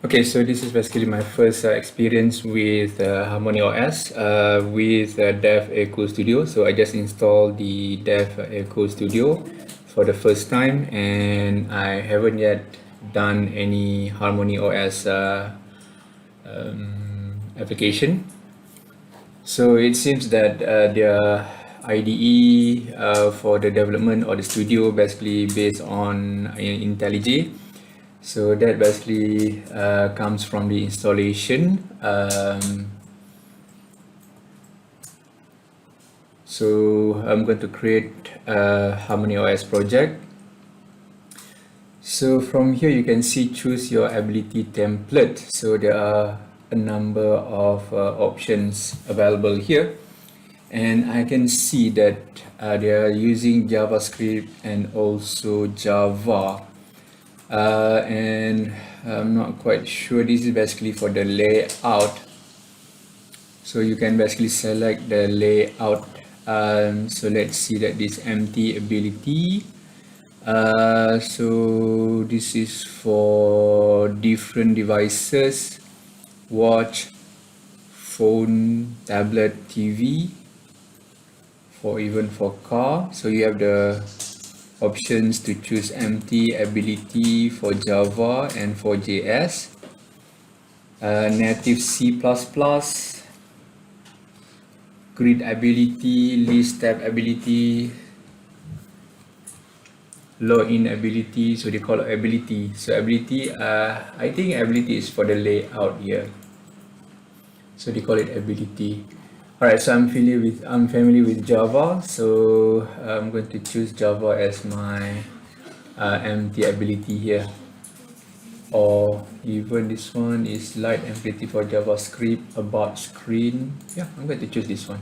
Okay, so this is basically my first experience with HarmonyOS with DevEco Studio. So I just installed the DevEco Studio for the first time, and I haven't yet done any HarmonyOS application. So it seems that their IDE for the development or the studio basically based on IntelliJ. So that basically comes from the installation. So I'm going to create a HarmonyOS project. So from here you can see choose your ability template. So there are a number of options available here, and I can see that they are using JavaScript and also Java. And I'm not quite sure. This is basically for the layout, so you can basically select the layout. So let's see that this empty ability, so this is for different devices: watch, phone, tablet, TV, even for car. So you have the options to choose empty ability for Java and for JS, native C++, grid ability, list tab ability, login ability. So they call it ability. So ability, I think ability is for the layout here, so they call it ability. Alright, so I'm familiar with Java, so I'm going to choose Java as my empty ability here. Or even this one is light ability for JavaScript, about screen. Yeah, I'm going to choose this one.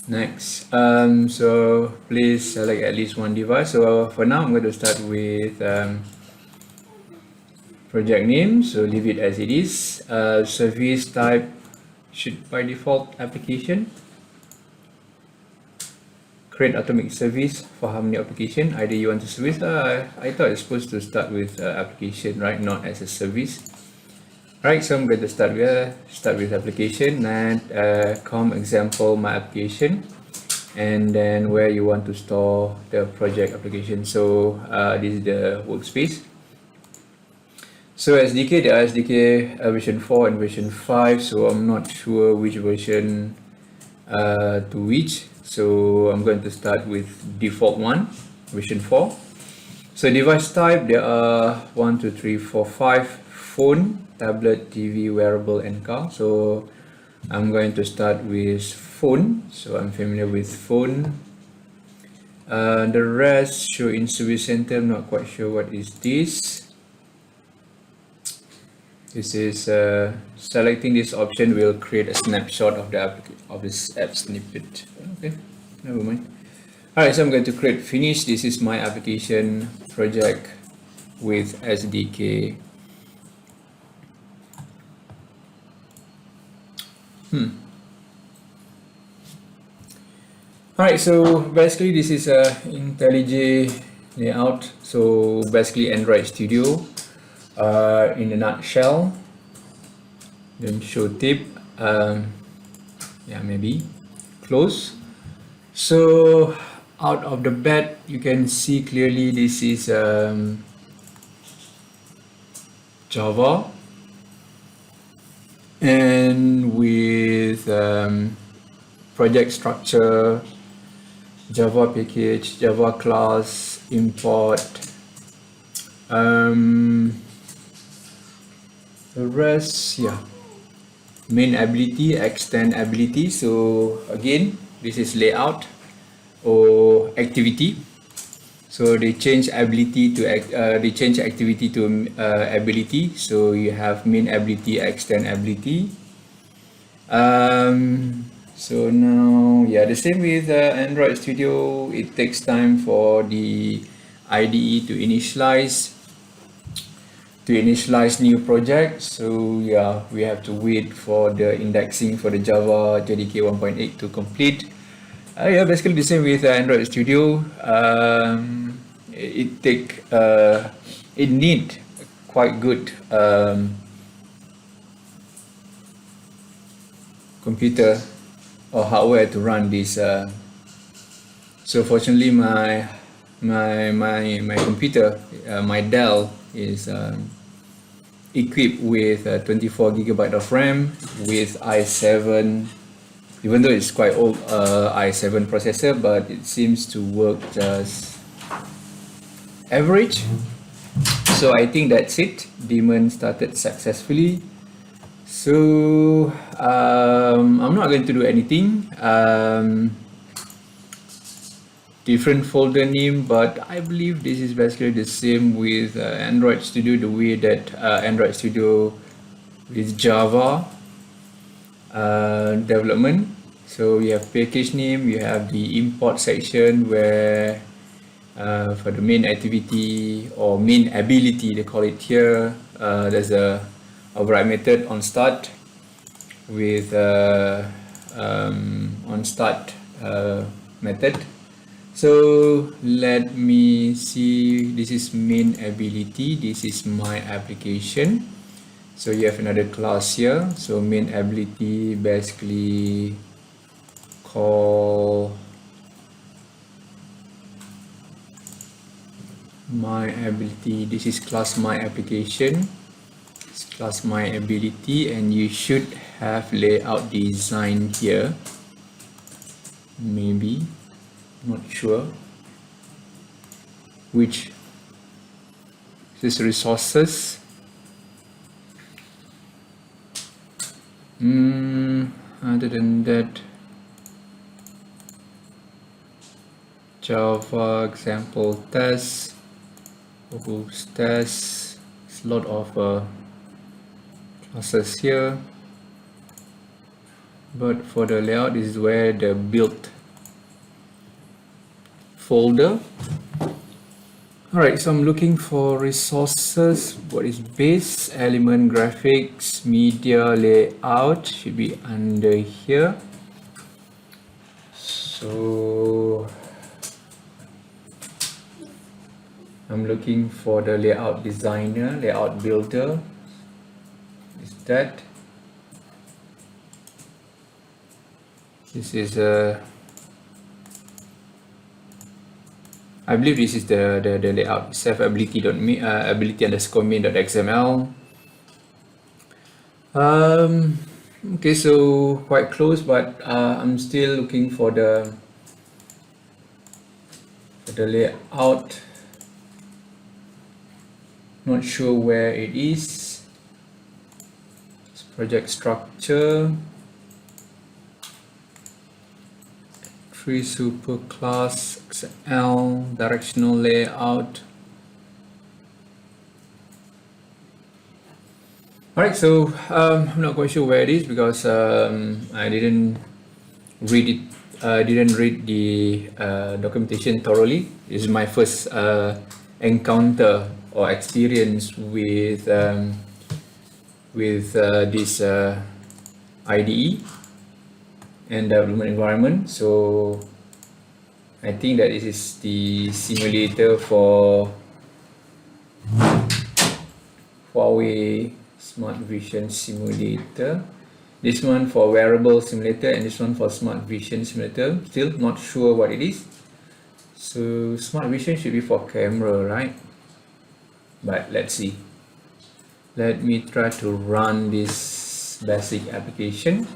Next, so please select at least one device. So for now, I'm going to start with project name, so leave it as it is. Service type should by default application. Create atomic service for Harmony application. Either you want to service. I thought it's supposed to start with application, right? Not as a service. Right, so I'm going to start with application and com example my application, and then where you want to store the project application. So this is the workspace. So SDK, there are SDK version 4 and version 5, so I'm not sure which version to which. So I'm going to start with default one, version 4. So device type, there are 1, 2, 3, 4, 5, phone, tablet, TV, wearable, and car. So I'm going to start with phone, so I'm familiar with phone. The rest show in service center. I'm not quite sure what is this. This is selecting this option will create a snapshot of the this app snippet. Okay, never mind. Alright, so I'm going to create finish. This is my application project with SDK. Alright, so basically this is a IntelliJ layout. So basically Android Studio in a nutshell. Then show tip, yeah, maybe close. So out of the bat you can see clearly this is Java, and with project structure, Java package, Java class, import, the rest, yeah, main ability, extend ability. So again, this is layout or activity. So they change ability to they change activity to ability. So you have main ability, extend ability. So now, yeah, the same with Android Studio. It takes time for the IDE to initialize new projects. So yeah, we have to wait for the indexing for the Java JDK 1.8 to complete. Yeah, basically the same with Android Studio. It need quite good computer or hardware to run this. So fortunately, my computer, my Dell, is equipped with 24 GB of RAM with i7. Even though it's quite old i7 processor, but it seems to work just average. So I think that's it. Daemon started successfully. So I'm not going to do anything. Different folder name, but I believe this is basically the same with Android Studio, the way that Android Studio with Java development. So you have package name, you have the import section where for the main activity or main ability, they call it here, there's a override method on start with on start method. So let me see, this is main ability, this is my application. So you have another class here. So main ability basically call my ability. This is class my application. It's class my ability, and you should have layout design here. Maybe, not sure. Which this is resources. Other than that, Java example test, Boost test. It's a lot of classes here. But for the layout, this is where the build folder. Alright, so I'm looking for resources. What is base, element, graphics, media, layout should be under here. So I'm looking for the layout designer, layout builder. Is that? This is I believe this is the layout, self-ability.me, ability_main.xml. Okay, so quite close, but I'm still looking for the layout. Not sure where it is. It's project structure. Tree superclass XL directional layout. Alright, so I'm not quite sure where it is because I didn't read it. Didn't read the documentation thoroughly. This is my first encounter or experience with this IDE and development environment. So I think that this is the simulator for Huawei Smart Vision Simulator. This one for wearable simulator and this one for smart vision simulator. Still not sure what it is. So smart vision should be for camera, right? But let's see. Let me try to run this basic application.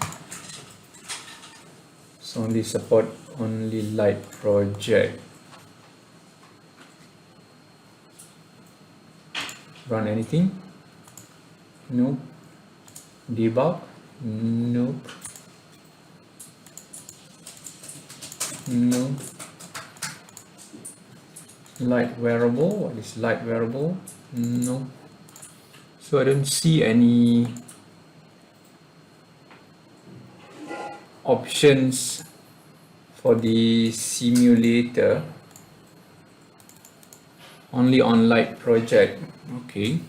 So only support only light project. Run anything? No. Debug? Nope. No. Light wearable? What is light wearable? No. So I don't see any options for the simulator. Only on light project. Okay.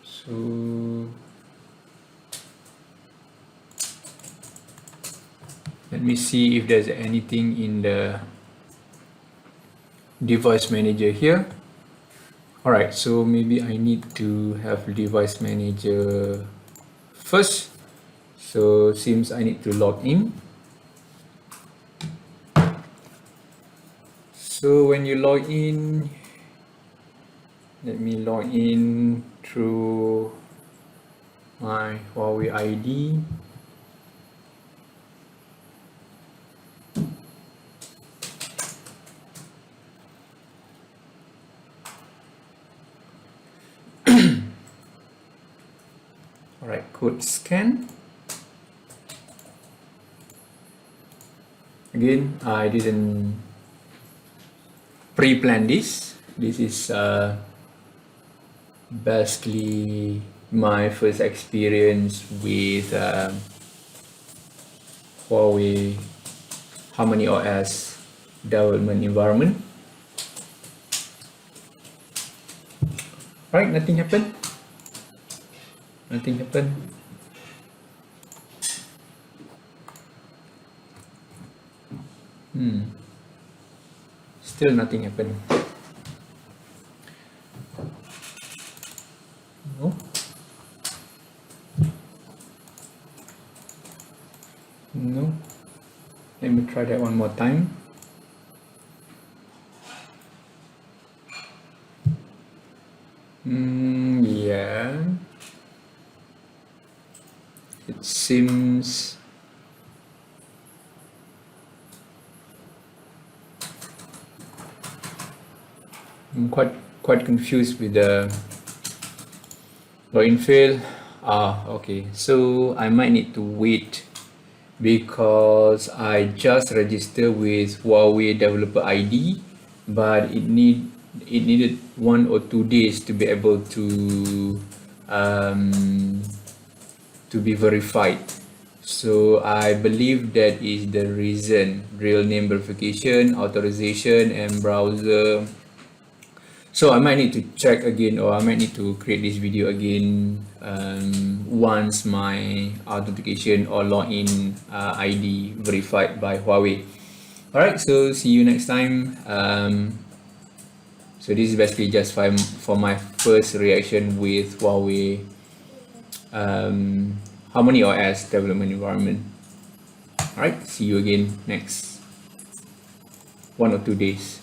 So let me see if there's anything in the device manager here. Alright, so maybe I need to have device manager first. So seems I need to log in. So when you log in, let me log in through my Huawei ID. Alright, code scan. Again, I didn't pre-plan this. This is basically my first experience with Huawei HarmonyOS development environment. Right, nothing happened. Nothing happened. Still nothing happened. No. No. Let me try that one more time. Yeah. It seems I'm quite confused with the login fail. Okay. So I might need to wait because I just registered with Huawei Developer ID, but it needed 1 or 2 days to be able to be verified. So I believe that is the reason. Real name verification, authorization, and browser. So I might need to check again, or I might need to create this video again once my authentication or login ID verified by Huawei. Alright, so see you next time. So this is basically just for my first reaction with Huawei HarmonyOS development environment. Alright, see you again next 1 or 2 days.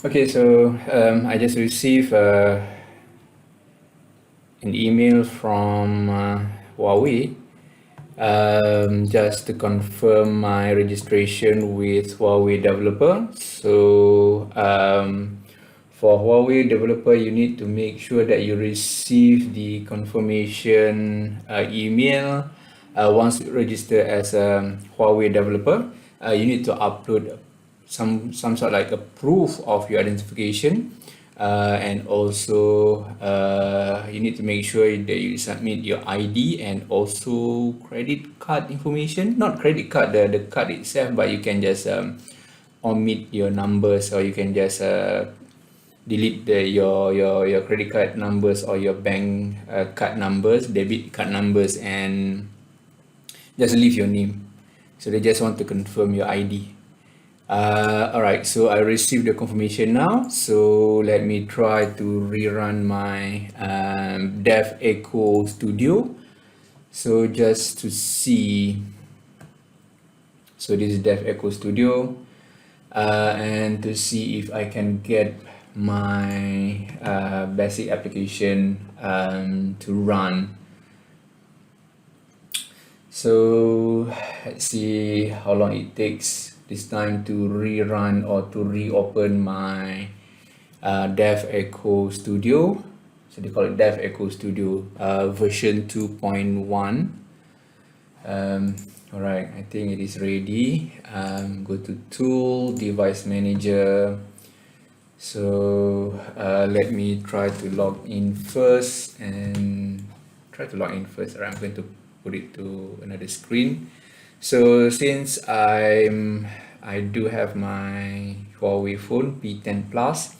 Okay, so I just received an email from Huawei just to confirm my registration with Huawei developer. So for Huawei developer, you need to make sure that you receive the confirmation email once you register as a Huawei developer. You need to upload some sort like a proof of your identification, and also you need to make sure that you submit your ID and also credit card information. Not credit card, the card itself, but you can just omit your numbers, or you can just delete your credit card numbers or your bank card numbers, debit card numbers, and just leave your name. So they just want to confirm your ID. Alright, so I received the confirmation now. So let me try to rerun my DevEco Studio. So just to see, so this is DevEco Studio, and to see if I can get my basic application to run. So let's see how long it takes this time to rerun or to reopen my DevEco Studio. So they call it DevEco Studio version 2.1. Alright, I think it is ready. Go to Tool, Device Manager. So let me try to log in first and I'm going to put it to another screen. So since I do have my Huawei phone P10 Plus,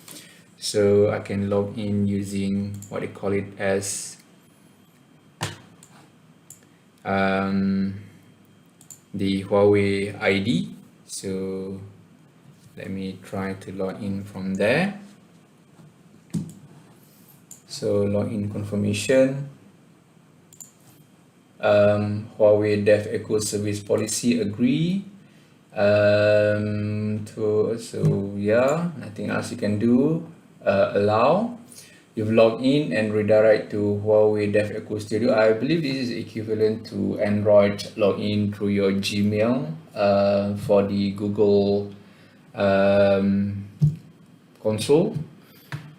so I can log in using what they call it as the Huawei ID. So Let me try to log in from there. So login confirmation. Huawei DevEco service policy, agree. So yeah, nothing else you can do. Allow. You've logged in and redirect to Huawei DevEco Studio. I believe this is equivalent to Android login through your Gmail for the Google console.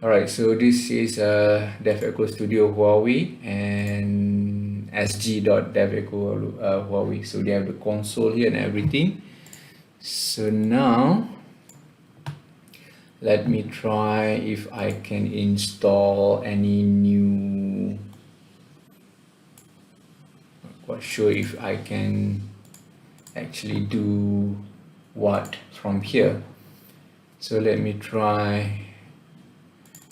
Alright, so this is DevEco Studio Huawei and sg.deveco Huawei. So they have the console here and everything. So now let me try if I can install any new. Not quite sure if I can actually do what from here. So let me try.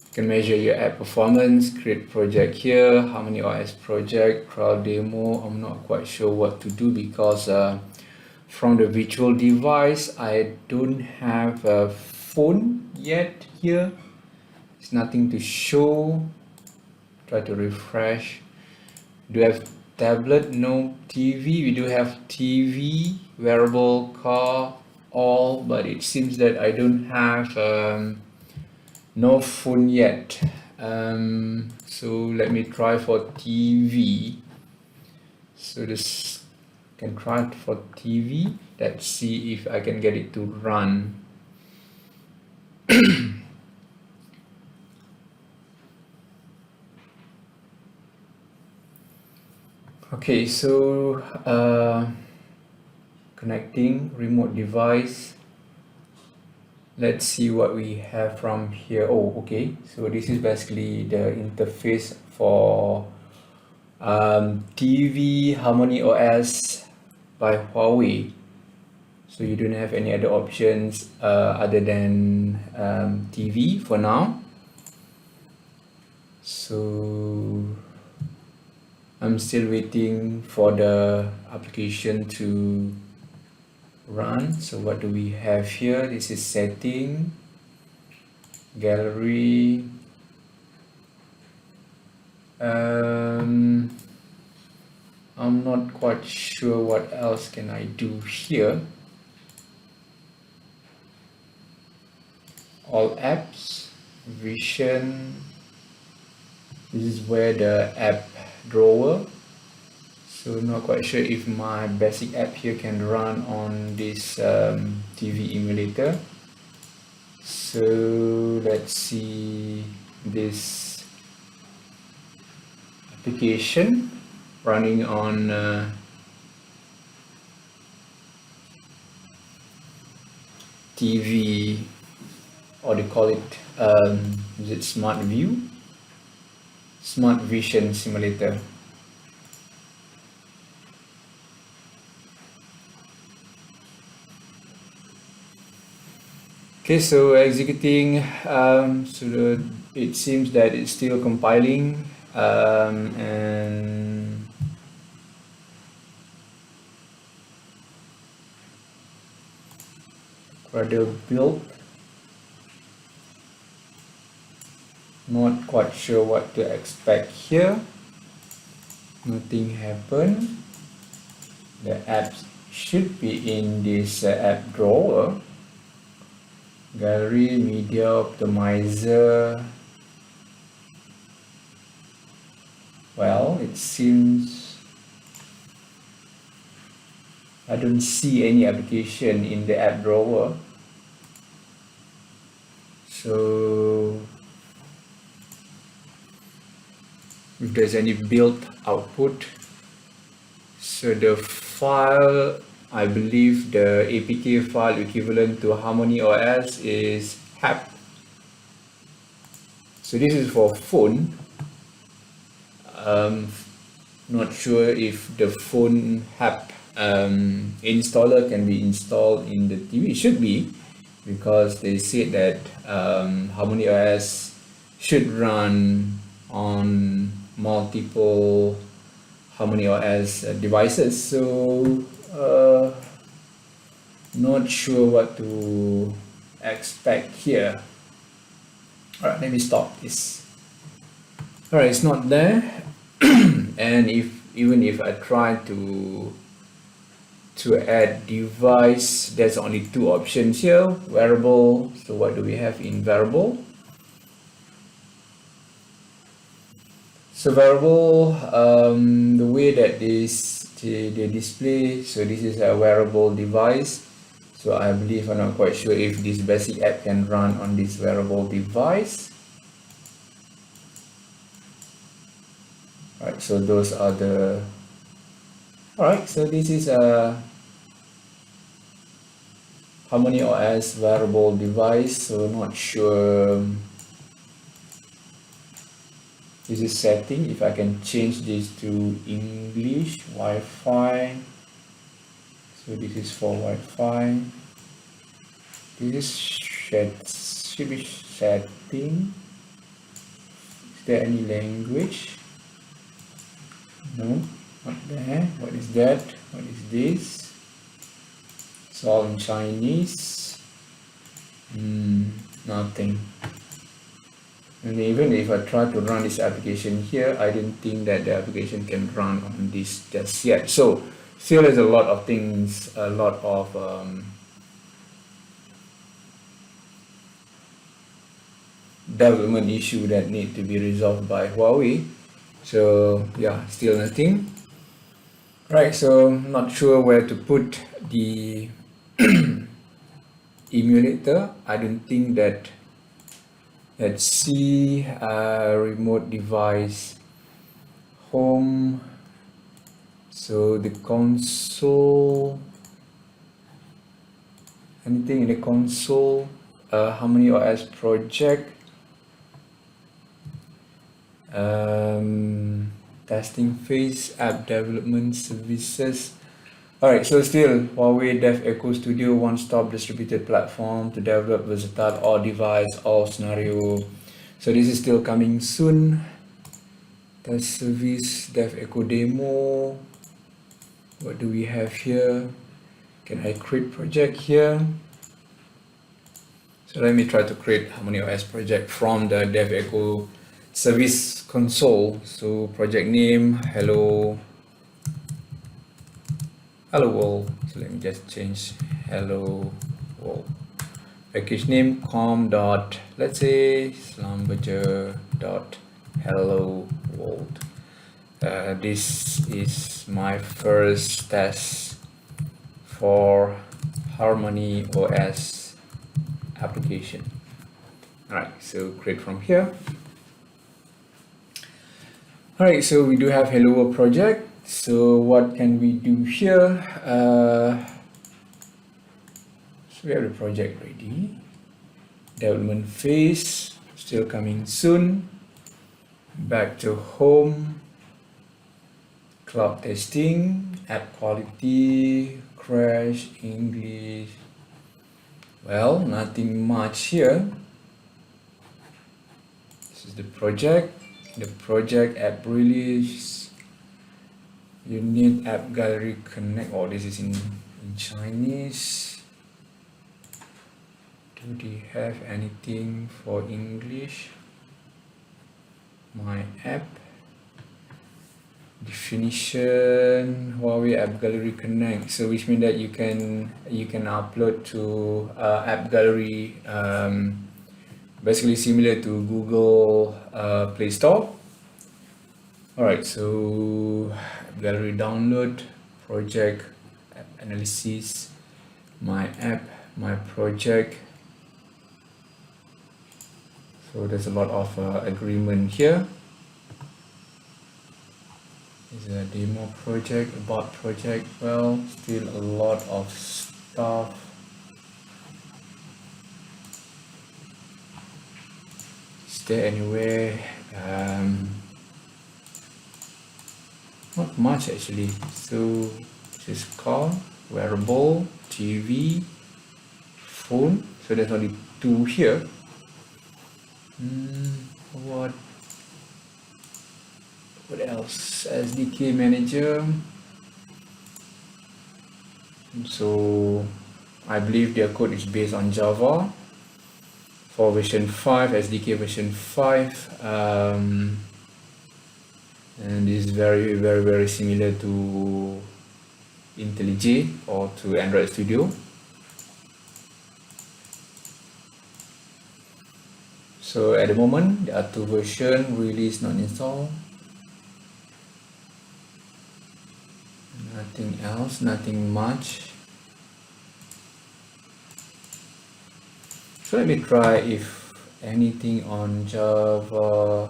You can measure your app performance, create project here, HarmonyOS project, trial demo. I'm not quite sure what to do because from the virtual device, I don't have a phone yet here. There's nothing to show. Try to refresh. Do you have tablet? No. TV? We do have TV, wearable, car, all, but it seems that I don't have no phone yet. So let me try for TV. So this can try for TV. Let's see if I can get it to run. Okay, so connecting remote device. Let's see what we have from here. Oh, okay, so this is basically the interface for TV HarmonyOS by Huawei. So you don't have any other options other than TV for now. So I'm still waiting for the application to run. So what do we have here? This is setting, gallery. I'm not quite sure what else can I do here. All apps, vision. This is where the app drawer. So not quite sure if my basic app here can run on this TV emulator. So let's see this application running on TV, or they call it is it Smart View? Smart Vision Simulator. Okay, so executing, it seems that it's still compiling and rather build. Not quite sure what to expect here. Nothing happened. The apps should be in this app drawer. Gallery, media optimizer. Well, it seems I don't see any application in the app drawer. So if there's any build output, so the file, I believe the APK file equivalent to HarmonyOS is HAP. So this is for phone. Not sure if the phone HAP installer can be installed in the TV. It should be, because they said that HarmonyOS should run on multiple HarmonyOS devices. So not sure what to expect here. Alright, let me stop this. Alright, it's not there. And even if I try to add device, there's only two options here. Wearable. So what do we have in wearable? So wearable, the way that they display, so this is a wearable device. So I believe, I'm not quite sure if this basic app can run on this wearable device. Alright, so those are the... Alright, so this is a HarmonyOS wearable device, so not sure. This is setting, if I can change this to English, Wi-Fi. So this is for Wi-Fi. This should be setting. Is there any language? No, not there. What is that? What is this? It's all in Chinese. Nothing. And even if I try to run this application here, I don't think that the application can run on this just yet. So still there's a lot of things, a lot of development issue that need to be resolved by Huawei. So yeah, still nothing. Right, so not sure where to put the emulator. I don't think that. Let's see, remote device, home. So the console, anything in the console, HarmonyOS project, testing phase, app development services. Alright, so still Huawei DevEco Studio, one-stop distributed platform to develop versatile all device, all scenario. So this is still coming soon. Test service, DevEco demo. What do we have here? Can I create project here? So let me try to create HarmonyOS project from the DevEco service console. So project name, hello world. So let me just change hello world. Package name com dot, let's say slumberger dot hello world. This is my first test for HarmonyOS application. Alright, so create from here. Alright, so we do have hello world project. So what can we do here? So we have the project ready. Development phase, still coming soon. Back to home. Cloud testing, app quality, crash, English. Well, nothing much here. This is the project. The project app release. You need app gallery connect. Oh, this is in Chinese. Do they have anything for English? My app definition, Huawei app gallery connect. So which means that you can upload to app gallery, basically similar to Google Play Store. Alright, so app gallery download, project, app analysis, my app, my project. So there's a lot of agreement here. Is a demo project, about project. Well, still a lot of stuff. Is there anywhere? Not much actually. So this is called wearable, TV, phone. So there's only two here. What else? SDK Manager. So I believe their code is based on Java. for version 5, SDK version 5, and this is very similar to IntelliJ or to Android Studio. So at the moment there are two versions, release not installed, nothing else, nothing much. So let me try if anything on Java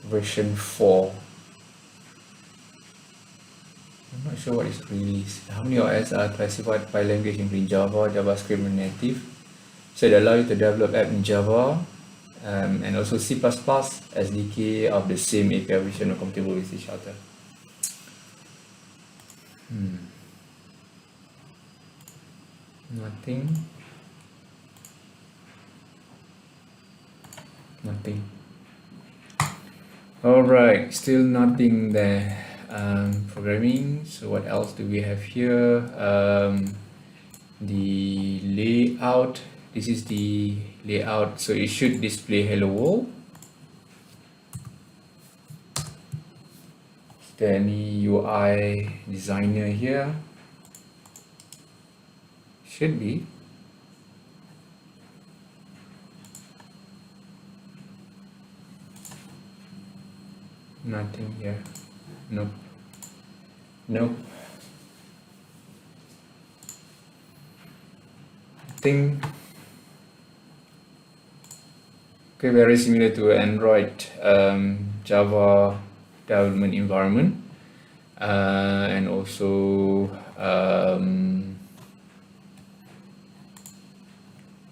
version 4. I'm not sure what is released. HarmonyOS are classified file language including Java, JavaScript and native. So it allows you to develop app in Java and also C++, SDK of the same API version are compatible with each other. Nothing. Alright, still nothing there. Programming. So what else do we have here? The layout. This is the layout, so it should display hello world. Is there any UI designer here? Should be. Nothing here. Nope. Nothing. Okay, very similar to Android Java development environment, and also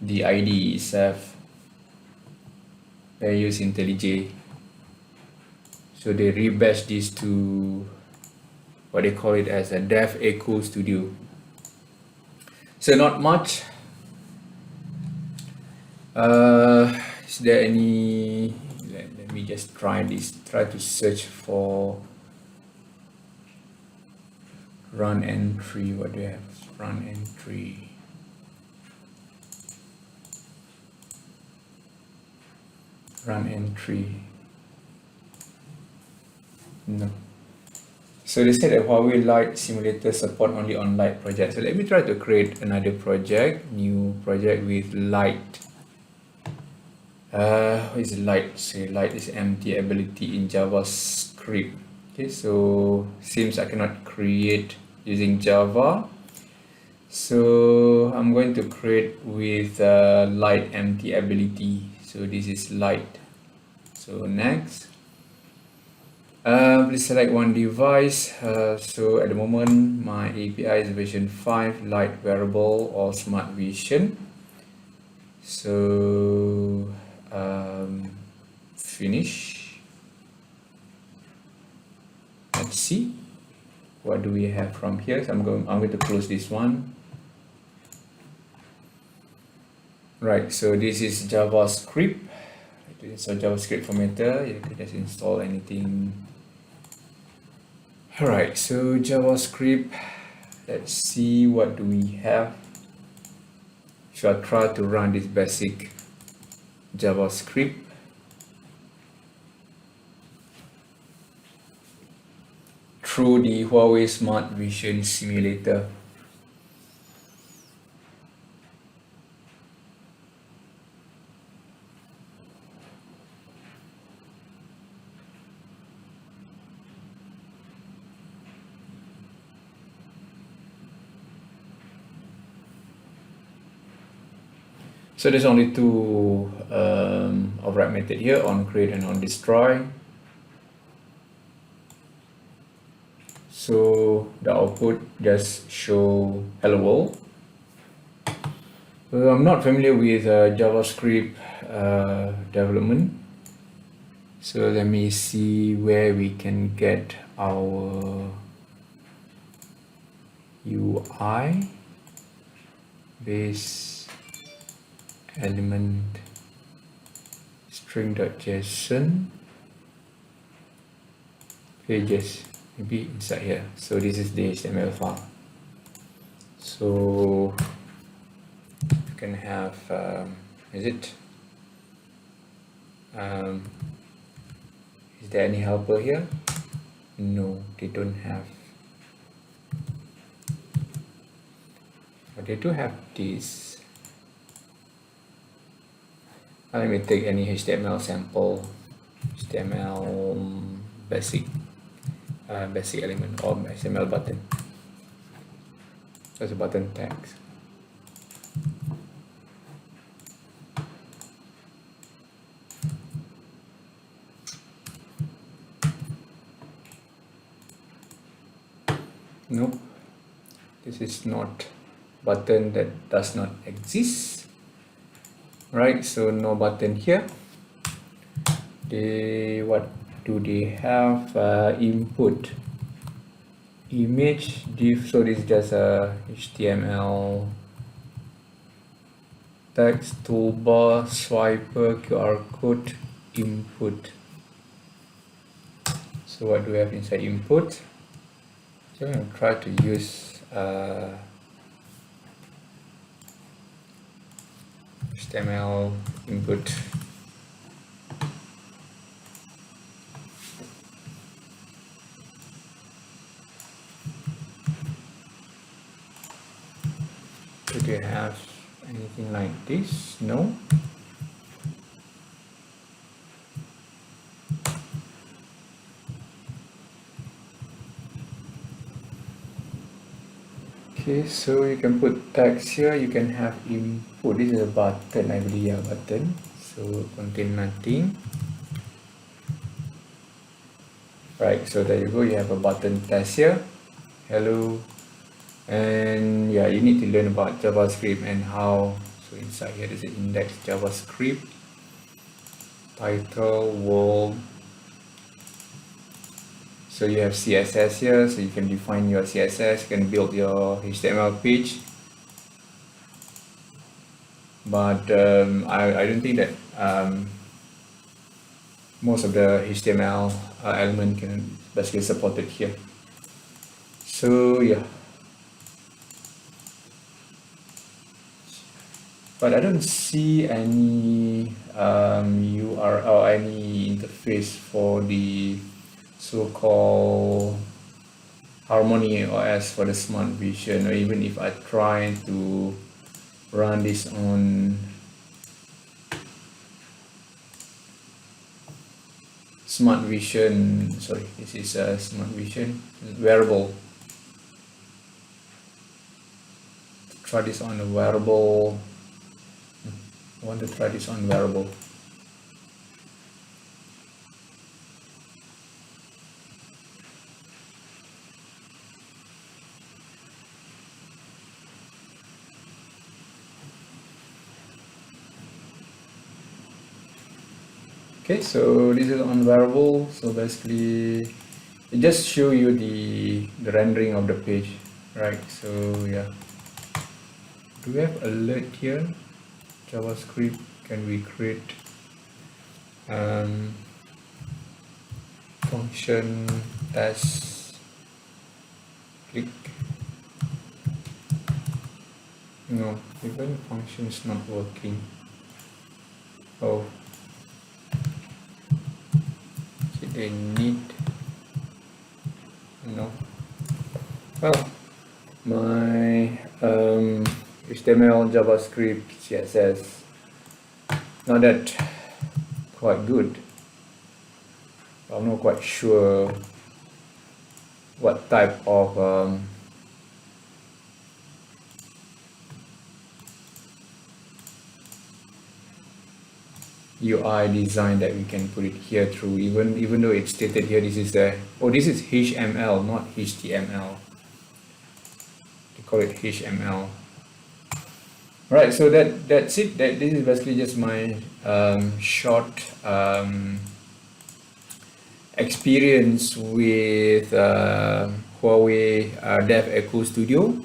the IDE itself. They use IntelliJ. So they rebadge this to what they call it as a DevEco Studio. So not much. Is there any? Let me just try this. Try to search for run entry. What do you have? Run entry. Run entry. No. So they said that Huawei Lite simulator support only on Lite project. So let me try to create another project, new project with Lite. What is Lite? So Lite is empty ability in JavaScript. Okay, so seems I cannot create using Java. So I'm going to create with Lite empty ability. So this is Lite. So next. Please select one device. So at the moment my API is version 5, Lite Wearable or Smart Vision. So finish. Let's see what do we have from here. So I'm going to close this one. Right, so this is JavaScript. So JavaScript formatter, you can just install anything. Alright, so JavaScript, let's see what do we have. So I'll try to run this basic JavaScript. Through the Huawei Smart Vision Simulator. So there's only two override method here, on create and on destroy. So the output just show hello world. I'm not familiar with JavaScript development. So let me see where we can get our UI base element string.json pages, maybe inside here. So this is the HTML file. So can have is there any helper here? No, they don't have. But they do have this. Let me take any HTML sample, HTML basic element or HTML button. There's a button text. Nope, this is not button, that does not exist. Right, so no button here. What do they have? Input image div. So this is just a HTML text, toolbar, swiper, QR code, input. So what do we have inside input? So I'm going to try to use HTML input. Do they have anything like this? No. Okay, so you can put text here, you can have input. This is a button, I believe, yeah, button. So contain nothing. Right, so there you go, you have a button test here. Hello. And yeah, you need to learn about JavaScript and how. So inside here there's an index JavaScript, title, world. So you have CSS here, so you can define your CSS, you can build your HTML page. But I don't think that most of the HTML element can basically supported here. So yeah. But I don't see any URL or any interface for the so-called HarmonyOS for the Smart Vision, or even if I try to run this on Smart Vision, sorry, this is a Smart Vision wearable. Try this on a wearable. I want to try this on wearable. Okay, so this is on wearable. So basically, it just show you the rendering of the page, right? So yeah, do we have alert here? JavaScript, can we create function test? Click. No, even function is not working. Oh, they need, no. Well, my HTML, JavaScript, CSS, not that quite good. I'm not quite sure what type of UI design that we can put it here through, even though it's stated here this is the, oh, this is HTML, not HTML. They call it HTML. Right, so that's it. This is basically just my short experience with Huawei DevEco Studio.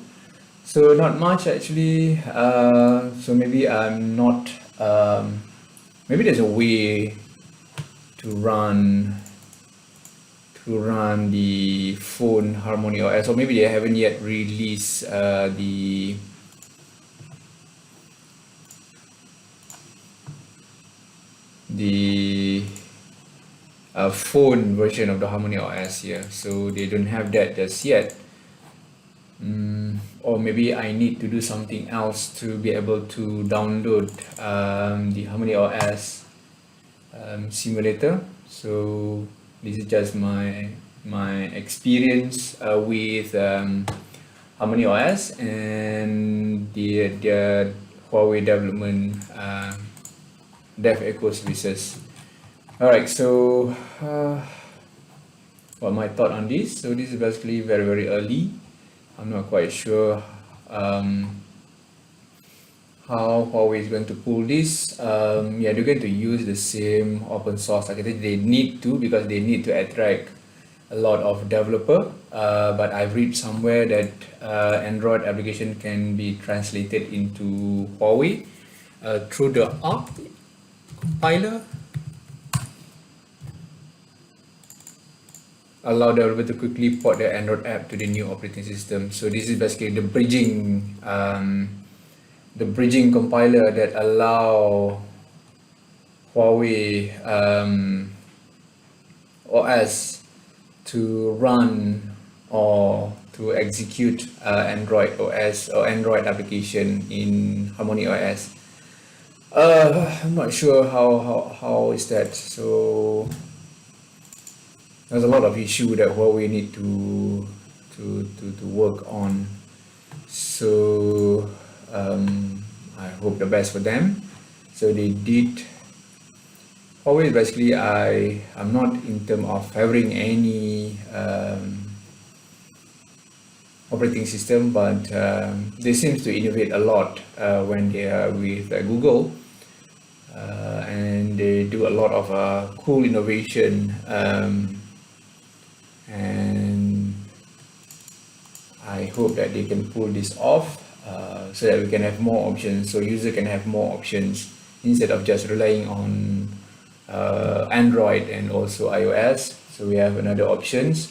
So not much actually. So maybe I'm not. Maybe there's a way to run the phone HarmonyOS, or maybe they haven't yet released the phone version of the HarmonyOS here, so they don't have that just yet. Or maybe I need to do something else to be able to download the HarmonyOS simulator. So this is just my experience with HarmonyOS and the Huawei development DevEco services. Alright, so what my thought on this? So this is basically very early. I'm not quite sure how Huawei is going to pull this. Yeah, they're going to use the same open source architecture. They need to, because they need to attract a lot of developer. But I've read somewhere that Android application can be translated into Huawei through the ARC compiler. Allow developer to quickly port their Android app to the new operating system. So this is basically the bridging compiler that allow Huawei OS to run or to execute Android OS or Android application in HarmonyOS. I'm not sure how is that. So there's a lot of issue that Huawei need to work on. So I hope the best for them. So they did. Huawei basically, I'm not in terms of having any operating system, but they seem to innovate a lot when they are with Google, and they do a lot of cool innovation. And I hope that they can pull this off so that we can have more options, so user can have more options instead of just relying on Android and also iOS. So we have another options,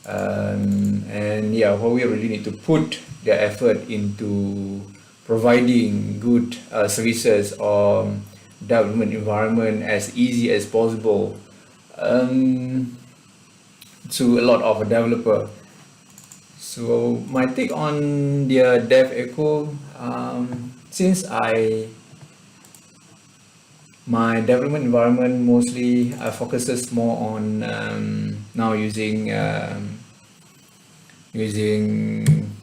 and yeah, Huawei really need to put their effort into providing good services or development environment as easy as possible to a lot of developer. So my take on the DevEco, since my development environment mostly focuses more on now using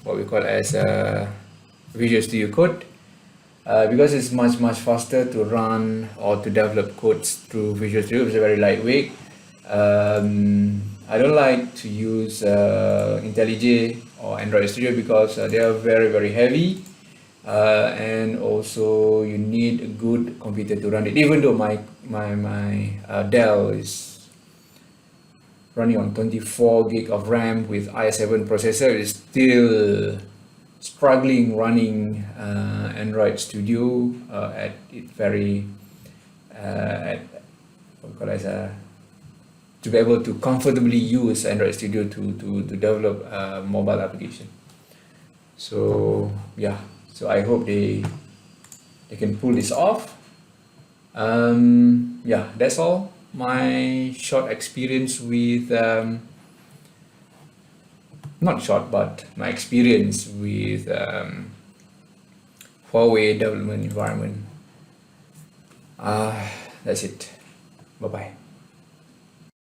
what we call as Visual Studio Code, because it's much faster to run or to develop codes through Visual Studio. It's very lightweight. I don't like to use IntelliJ or Android Studio because they are very heavy, and also you need a good computer to run it. Even though my Dell is running on 24 gig of RAM with i7 processor, it's still struggling running Android Studio at it very at what we call as to be able to comfortably use Android Studio to develop a mobile application. So yeah, so I hope they can pull this off. Yeah, that's all my short experience with not short, but my experience with Huawei development environment. That's it. Bye bye.